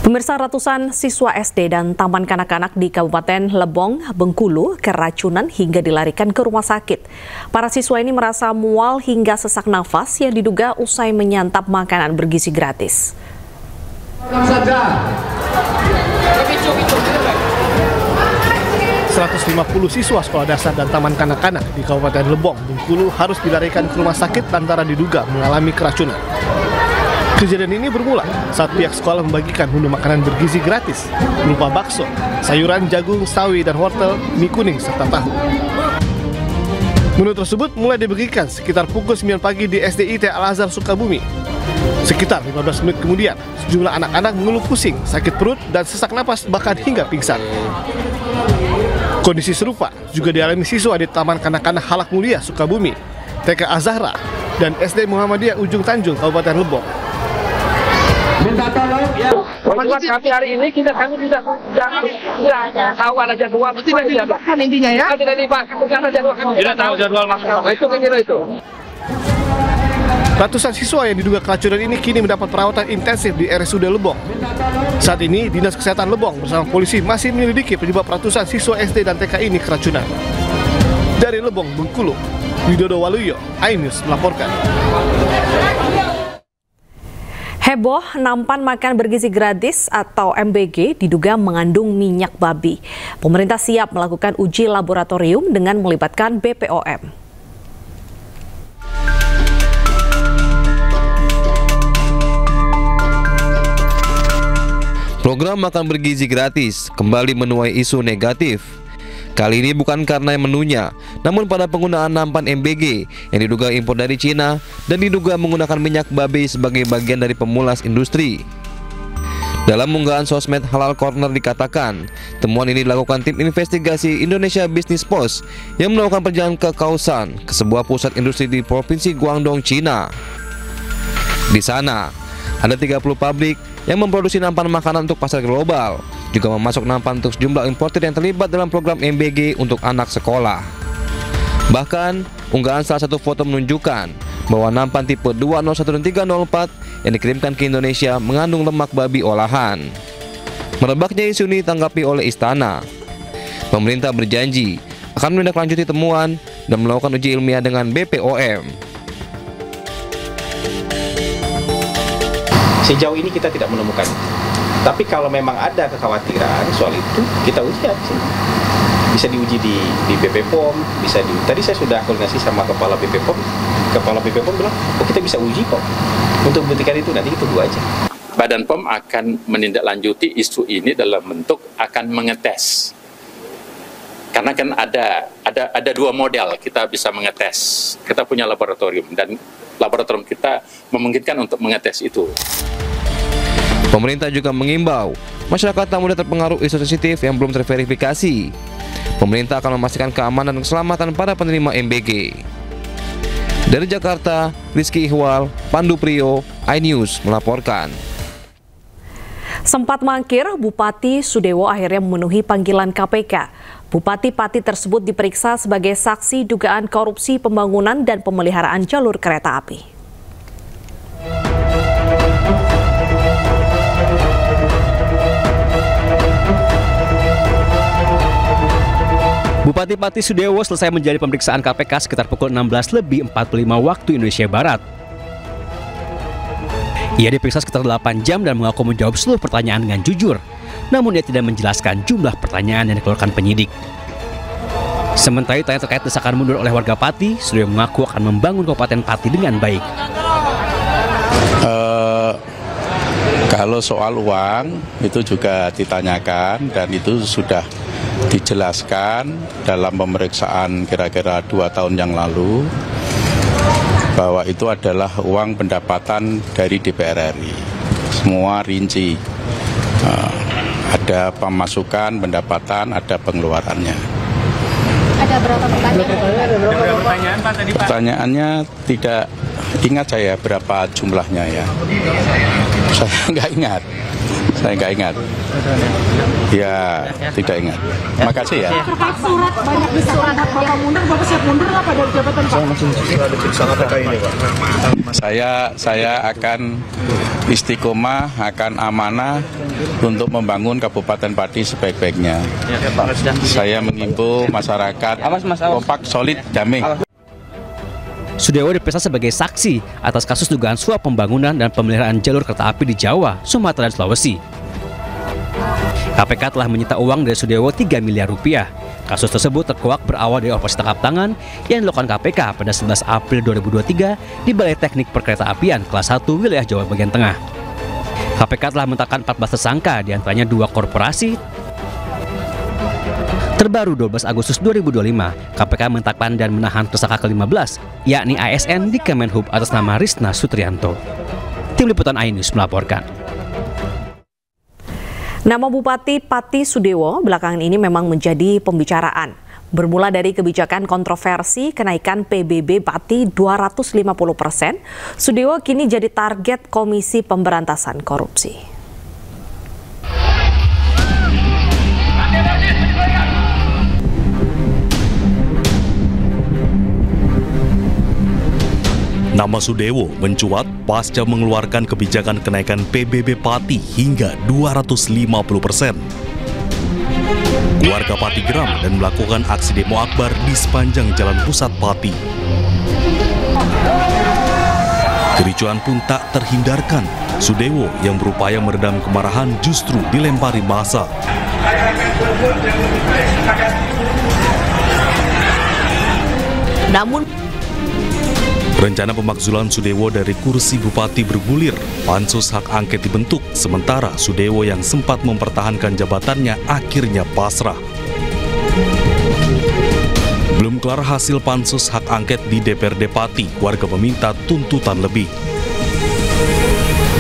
Pemirsa, ratusan siswa SD dan taman kanak-kanak di Kabupaten Lebong, Bengkulu keracunan hingga dilarikan ke rumah sakit. Para siswa ini merasa mual hingga sesak nafas yang diduga usai menyantap makanan bergizi gratis. 150 siswa sekolah dasar dan taman kanak-kanak di Kabupaten Lebong, Bengkulu harus dilarikan ke rumah sakit lantaran diduga mengalami keracunan. Kejadian ini bermula saat pihak sekolah membagikan menu makanan bergizi gratis berupa bakso, sayuran, jagung, sawi, dan wortel, mie kuning, serta tahu. Menu tersebut mulai dibagikan sekitar pukul 9 pagi di SDIT Al-Azhar, Sukabumi. Sekitar 15 menit kemudian, sejumlah anak-anak mengeluh pusing, sakit perut, dan sesak napas bahkan hingga pingsan. Kondisi serupa juga dialami siswa di Taman Kanak-kanak Halak Mulia, Sukabumi, TK Azahra, dan SD Muhammadiyah Ujung Tanjung, Kabupaten Lebong. Minta tolong ya. Kami hari ini kami sudah tahu ada jadwal. Tidak dimakan intinya ya. Tidak dimakan karena jadwal kami. Tidak tahu jadwal makan. Itu kira itu. Ratusan siswa yang diduga keracunan ini kini mendapat perawatan intensif di RSUD Lebong. Saat ini, Dinas Kesehatan Lebong bersama polisi masih menyelidiki penyebab ratusan siswa SD dan TK ini keracunan. Dari Lebong, Bengkulu, Widodo Waluyo, iNews melaporkan. Heboh, nampan makan bergizi gratis atau MBG diduga mengandung minyak babi. Pemerintah siap melakukan uji laboratorium dengan melibatkan BPOM. Program makan bergizi gratis kembali menuai isu negatif. Kali ini bukan karena menunya, namun pada penggunaan nampan MBG yang diduga impor dari Cina dan diduga menggunakan minyak babi sebagai bagian dari pemulas industri. Dalam unggahan sosmed Halal Corner dikatakan, temuan ini dilakukan tim investigasi Indonesia Business Post yang melakukan perjalanan ke Kaohsiung, ke sebuah pusat industri di Provinsi Guangdong, Cina. Di sana, ada 30 pabrik yang memproduksi nampan makanan untuk pasar global, juga memasok nampan untuk sejumlah importer yang terlibat dalam program MBG untuk anak sekolah. Bahkan, unggahan salah satu foto menunjukkan bahwa nampan tipe 201 dan 304 yang dikirimkan ke Indonesia mengandung lemak babi olahan. Merebaknya isu ini ditanggapi oleh Istana. Pemerintah berjanji akan menindaklanjuti temuan dan melakukan uji ilmiah dengan BPOM. Sejauh ini kita tidak menemukan. Tapi kalau memang ada kekhawatiran soal itu, kita uji habis ini. Bisa diuji di BPOM, tadi saya sudah koordinasi sama Kepala BPOM. Kepala BPOM bilang, oh kita bisa uji kok. Untuk membuktikan itu, nanti kita tunggu aja. Badan POM akan menindaklanjuti isu ini dalam bentuk akan mengetes. Karena kan ada dua model kita bisa mengetes. Kita punya laboratorium dan laboratorium kita memungkinkan untuk mengetes itu. Pemerintah juga mengimbau masyarakat tak mudah terpengaruh isu sensitif yang belum terverifikasi. Pemerintah akan memastikan keamanan dan keselamatan para penerima MBG. Dari Jakarta, Rizky Ihwal, Pandu Priyo, iNews melaporkan. Sempat mangkir, Bupati Sudewo akhirnya memenuhi panggilan KPK. Bupati Pati tersebut diperiksa sebagai saksi dugaan korupsi pembangunan dan pemeliharaan jalur kereta api. Bupati Pati Sudewo selesai menjalani pemeriksaan KPK sekitar pukul 16:45 waktu Indonesia Barat. Ia diperiksa sekitar 8 jam dan mengaku menjawab seluruh pertanyaan dengan jujur. Namun ia tidak menjelaskan jumlah pertanyaan yang dikeluarkan penyidik. Sementara ditanya terkait desakan mundur oleh warga Pati, Sudewo mengaku akan membangun Kabupaten Pati dengan baik. Kalau soal uang itu juga ditanyakan dan itu sudah dijelaskan dalam pemeriksaan kira-kira 2 tahun yang lalu bahwa itu adalah uang pendapatan dari DPR RI. Semua rinci. Ada pemasukan, pendapatan, ada pengeluarannya. Ada berapa pertanyaan? Pak tadi Pak? Pertanyaannya tidak ingat saya berapa jumlahnya ya. Saya nggak ingat. Saya nggak ingat. Ya, tidak ingat. Makasih ya. Terkait surat banyak surat Bapak mundur, Bapak siap mundur apa dari jabatan Pak? Saya akan istiqomah, akan amanah untuk membangun Kabupaten Pati sebaik-baiknya. Saya mengimbau masyarakat kompak, solid, damai. Sudewo diperiksa sebagai saksi atas kasus dugaan suap pembangunan dan pemeliharaan jalur kereta api di Jawa, Sumatera, dan Sulawesi. KPK telah menyita uang dari Sudewo 3 miliar rupiah. Kasus tersebut terkuak berawal dari operasi tangkap tangan yang dilakukan KPK pada 11 April 2023 di Balai Teknik Perkeretaapian kelas 1 wilayah Jawa bagian tengah. KPK telah menetapkan 14 tersangka, diantaranya 2 korporasi. Terbaru 12 Agustus 2025, KPK menetapkan dan menahan tersangka ke-15, yakni ASN di Kemenhub atas nama Risna Sutrianto. Tim Liputan iNews melaporkan. Nama Bupati Pati Sudewo belakangan ini memang menjadi pembicaraan. Bermula dari kebijakan kontroversi kenaikan PBB Pati 250%, Sudewo kini jadi target Komisi Pemberantasan Korupsi. Nama Sudewo mencuat pasca mengeluarkan kebijakan kenaikan PBB Pati hingga 250%. Warga Pati geram dan melakukan aksi demo akbar di sepanjang jalan pusat Pati. Kericuan pun tak terhindarkan. Sudewo yang berupaya meredam kemarahan justru dilempari massa. Namun rencana pemakzulan Sudewo dari kursi bupati bergulir. Pansus hak angket dibentuk, sementara Sudewo yang sempat mempertahankan jabatannya akhirnya pasrah. Belum kelar hasil pansus hak angket di DPRD Pati, warga meminta tuntutan lebih.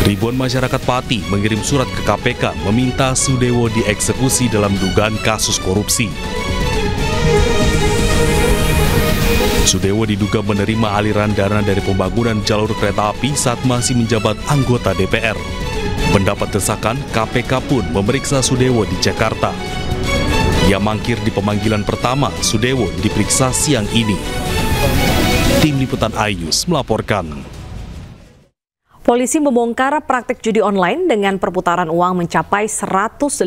Ribuan masyarakat Pati mengirim surat ke KPK meminta Sudewo dieksekusi dalam dugaan kasus korupsi. Sudewo diduga menerima aliran dana dari pembangunan jalur kereta api saat masih menjabat anggota DPR. Mendapat desakan, KPK pun memeriksa Sudewo di Jakarta. Ia mangkir di pemanggilan pertama. Sudewo diperiksa siang ini. Tim Liputan iNews melaporkan. polisi membongkar praktik judi online dengan perputaran uang mencapai 154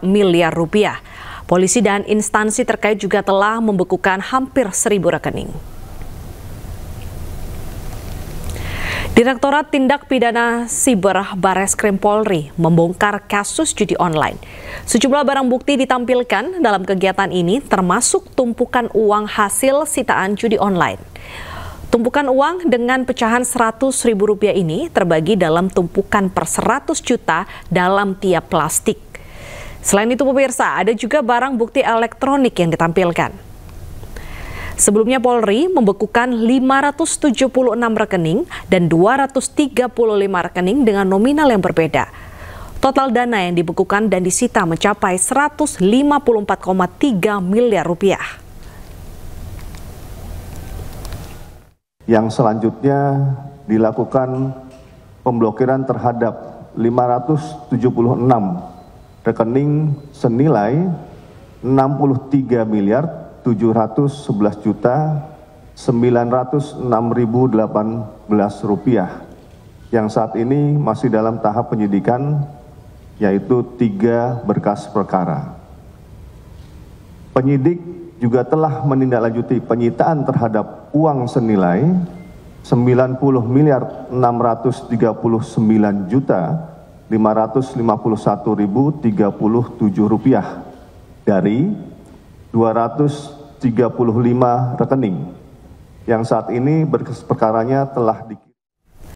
miliar rupiah. Polisi dan instansi terkait juga telah membekukan hampir 1.000 rekening. Direktorat Tindak Pidana Siber Bareskrim Polri membongkar kasus judi online. Sejumlah barang bukti ditampilkan dalam kegiatan ini, termasuk tumpukan uang hasil sitaan judi online. Tumpukan uang dengan pecahan Rp100.000 ini terbagi dalam tumpukan per 100 juta dalam tiap plastik. Selain itu pemirsa, ada juga barang bukti elektronik yang ditampilkan. Sebelumnya Polri membekukan 576 rekening dan 235 rekening dengan nominal yang berbeda. Total dana yang dibekukan dan disita mencapai 154,3 miliar rupiah. Yang selanjutnya dilakukan pemblokiran terhadap 576 rekening senilai 63.711.906.018 rupiah yang saat ini masih dalam tahap penyidikan, yaitu 3 berkas perkara. Penyidik juga telah menindaklanjuti penyitaan terhadap uang senilai 90.639.551.037 rupiah dari 235 rekening yang saat ini berkas perkaranya telah